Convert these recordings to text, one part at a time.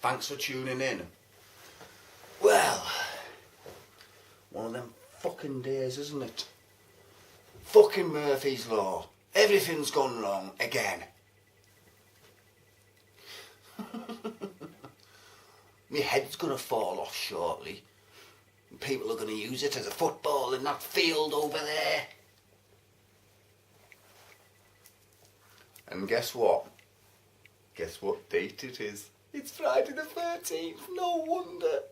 Thanks for tuning in. Well, one of them fucking days, isn't it? Fucking Murphy's Law. Everything's gone wrong again. My head's gonna fall off shortly. People are gonna use it as a football in that field over there. And guess what? Guess what date it is? It's Friday the 13th, no wonder.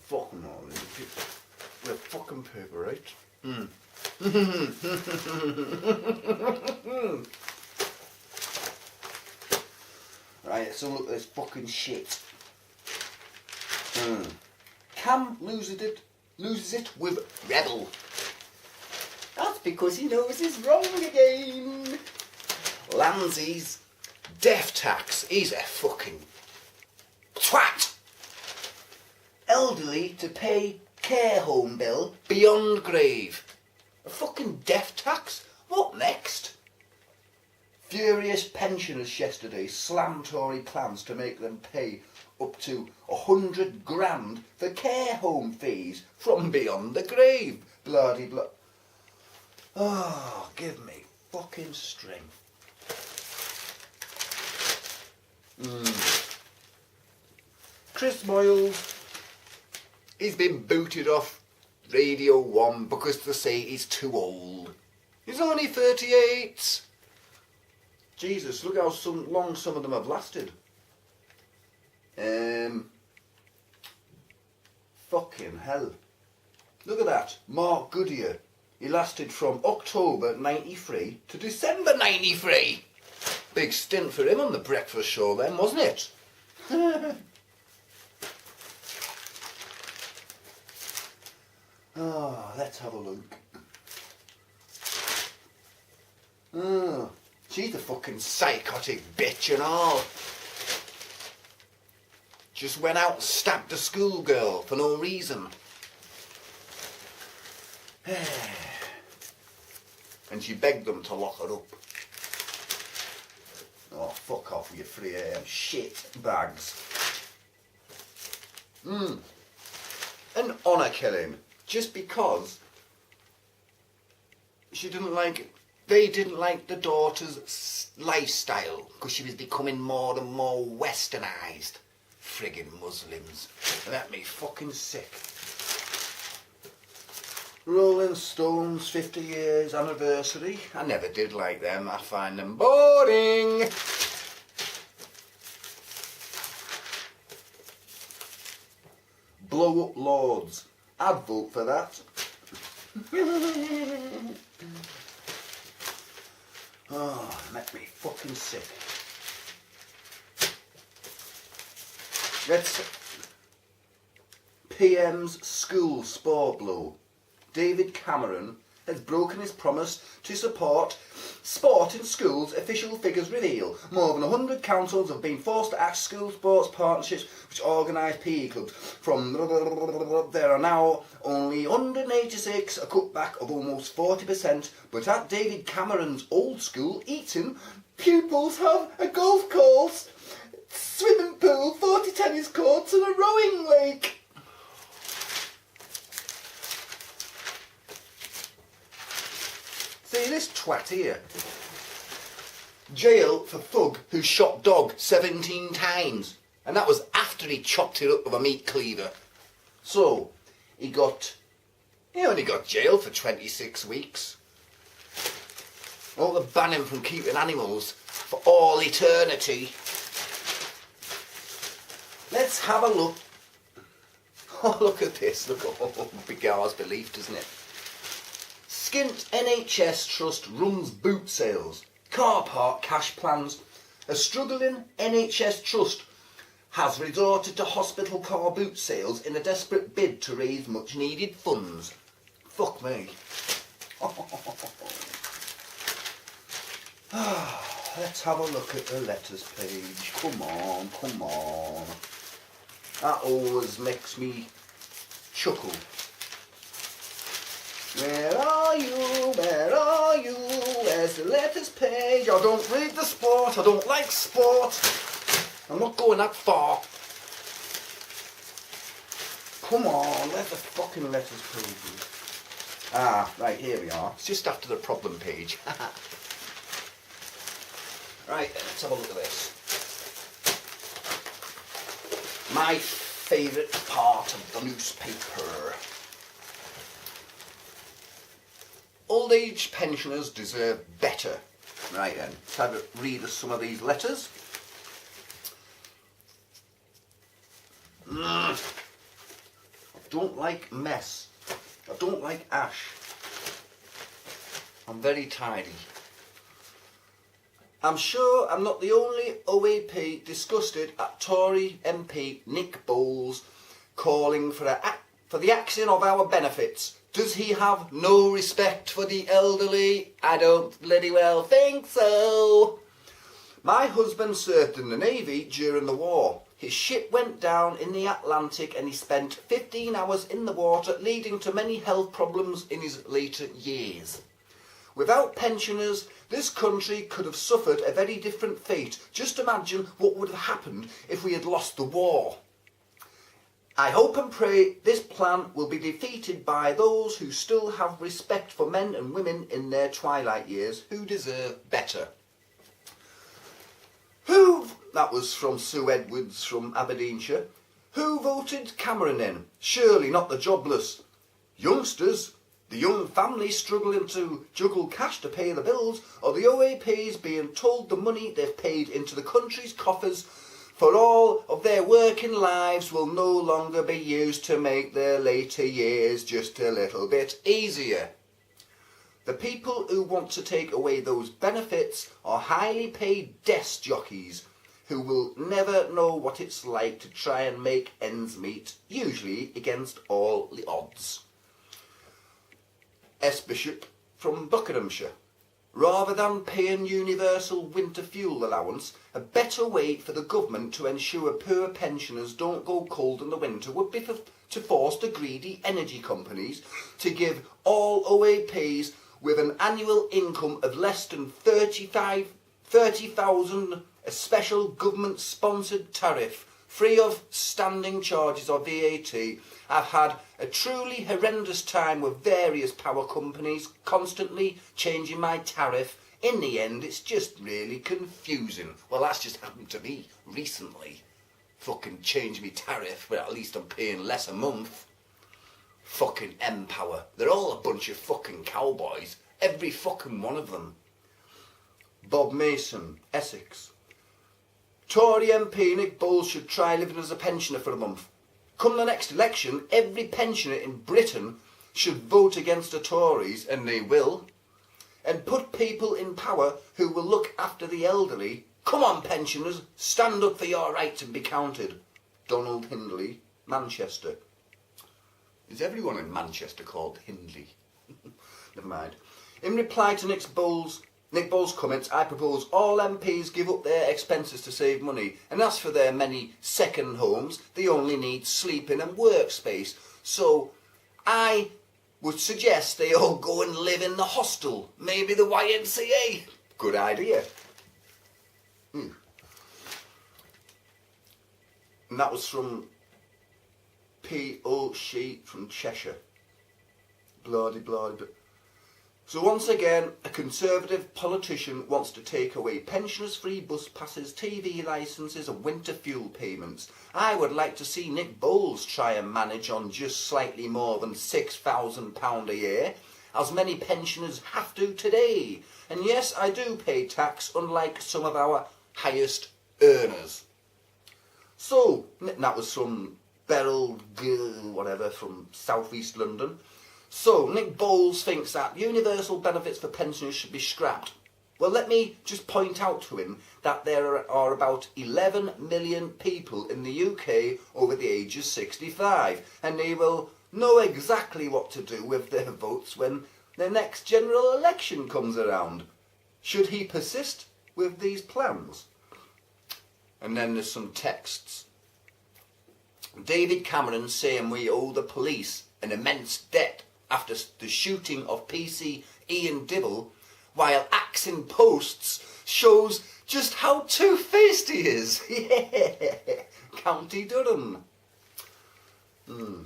Fucking morning. We're fucking paper, right? Right, so look at this fucking shit. Cam loses it with Rebel. That's because he knows he's wrong again. Lansley's death tax. He's a fucking twat. Elderly to pay care home bill beyond grave. A fucking death tax? What next? Furious pensioners yesterday slammed Tory plans to make them pay up to 100 grand for care home fees from beyond the grave. Bloody blah. Oh, give me fucking strength. Chris Moyles, he's been booted off Radio 1 because they say he's too old. He's only 38. Jesus, look how long some of them have lasted. Fucking hell. Look at that. Mark Goodyear. He lasted from October 93 to December 93. Big stint for him on the breakfast show then, wasn't it? Oh, let's have a look. Oh, she's a fucking psychotic bitch and all. Just went out and stabbed a schoolgirl for no reason. And she begged them to lock her up. Oh, fuck off you 3 AM shit bags. An honour killing. Just because they didn't like the daughter's lifestyle, because she was becoming more and more westernised. Friggin' Muslims. That made me fucking sick. Rolling Stones 50 years anniversary. I never did like them. I find them boring. Blow up Lords. I'd vote for that. Oh, make me fucking sick. Let's PM's school sport blow. David Cameron has broken his promise to support sport in schools, official figures reveal. More than 100 councils have been forced to ask school sports partnerships which organise PE clubs. There are now only 186, a cutback of almost 40%. But at David Cameron's old school, Eton, pupils have a golf course, swimming pool, 40 tennis courts and a rowing lake. See this twat here. Jail for thug who shot dog 17 times. And that was after he chopped it up with a meat cleaver. So, he only got jailed for 26 weeks. All the ban him from keeping animals for all eternity. Let's have a look. Oh, look at this. Look at Bigar's belief, doesn't it? Skint NHS Trust runs boot sales. Car park cash plans. A struggling NHS Trust has resorted to hospital car boot sales in a desperate bid to raise much needed funds. Fuck me. Let's have a look at the letters page. Come on, come on. That always makes me chuckle. Where are you? Where are you? Where's the letters page? I don't read the sport. I don't like sport. I'm not going that far. Come on, where's the fucking letters page? Ah, right, here we are. It's just after the problem page. Right, let's have a look at this. My favourite part of the newspaper. Old age pensioners deserve better. Right then, let's have a read of some of these letters. I don't like mess. I don't like ash. I'm very tidy. I'm sure I'm not the only OAP disgusted at Tory MP Nick Bowles calling for the axing of our benefits. Does he have no respect for the elderly? I don't bloody well think so. My husband served in the Navy during the war. His ship went down in the Atlantic and he spent 15 hours in the water, leading to many health problems in his later years. Without pensioners, this country could have suffered a very different fate. Just imagine what would have happened if we had lost the war. I hope and pray this plan will be defeated by those who still have respect for men and women in their twilight years who deserve better. That was from Sue Edwards from Aberdeenshire. Who voted Cameron in? Surely not the jobless. Youngsters, the young families struggling to juggle cash to pay the bills, or the OAPs being told the money they've paid into the country's coffers for all of their working lives will no longer be used to make their later years just a little bit easier. The people who want to take away those benefits are highly paid desk jockeys who will never know what it's like to try and make ends meet, usually against all the odds. S. Bishop from Buckinghamshire. Rather than paying universal winter fuel allowance, a better way for the government to ensure poor pensioners don't go cold in the winter would be to force the greedy energy companies to give all OAPs with an annual income of less than 30,000 a special government-sponsored tariff, free of standing charges or VAT. I've had a truly horrendous time with various power companies constantly changing my tariff. In the end, it's just really confusing. Well, that's just happened to me recently. Fucking change me tariff, but at least I'm paying less a month. Fucking Empower. They're all a bunch of fucking cowboys. Every fucking one of them. Bob Mason, Essex. Tory MP Nick Bowles should try living as a pensioner for a month. Come the next election, every pensioner in Britain should vote against the Tories, and they will, and put people in power who will look after the elderly. Come on, pensioners, stand up for your rights and be counted. Donald Hindley, Manchester. Is everyone in Manchester called Hindley? Never mind. In reply to Nick Bowles' comments, I propose all MPs give up their expenses to save money, and as for their many second homes, they only need sleeping and workspace. So I would suggest they all go and live in the hostel, maybe the YMCA. Good idea. And that was from P.O. She from Cheshire. Bloody. So once again, a Conservative politician wants to take away pensioners' free bus passes, TV licences and winter fuel payments. I would like to see Nick Bowles try and manage on just slightly more than £6,000 a year, as many pensioners have to today. And yes, I do pay tax, unlike some of our highest earners. So, that was from Beryl, whatever, from South East London. So, Nick Bowles thinks that universal benefits for pensioners should be scrapped. Well, let me just point out to him that there are about 11 million people in the UK over the age of 65, and they will know exactly what to do with their votes when the next general election comes around. Should he persist with these plans? And then there's some texts. David Cameron saying we owe the police an immense debt after the shooting of PC Ian Dibble, while axing posts shows just how two-faced he is. County Durham.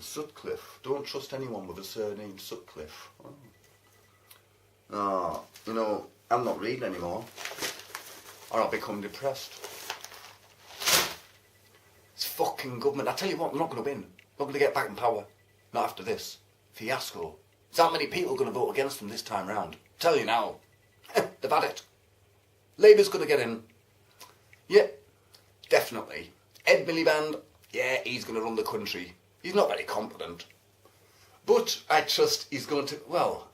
Sutcliffe. Don't trust anyone with a surname Sutcliffe. Oh, you know, I'm not reading anymore, or I'll become depressed. It's fucking government. I tell you what, they're not going to win. Not going to get back in power. Not after this fiasco. There's that many people going to vote against them this time round. Tell you now. They've had it. Labour's going to get in. Yeah, definitely. Ed Miliband, yeah, he's going to run the country. He's not very competent. But I trust he's going to... Well,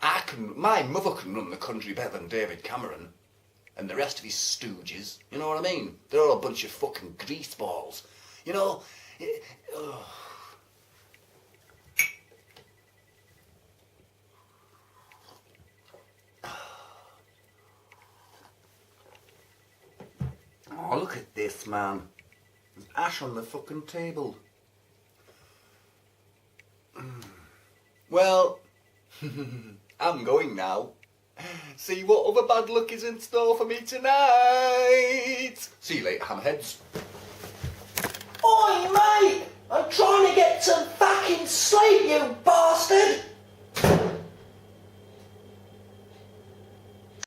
my mother can run the country better than David Cameron. And the rest of his stooges. You know what I mean? They're all a bunch of fucking greaseballs. You know... Oh, look at this, man. There's ash on the fucking table. Well, I'm going now. See what other bad luck is in store for me tonight. See you later, hammerheads. Oi, mate! I'm trying to get to fucking sleep, you bastard!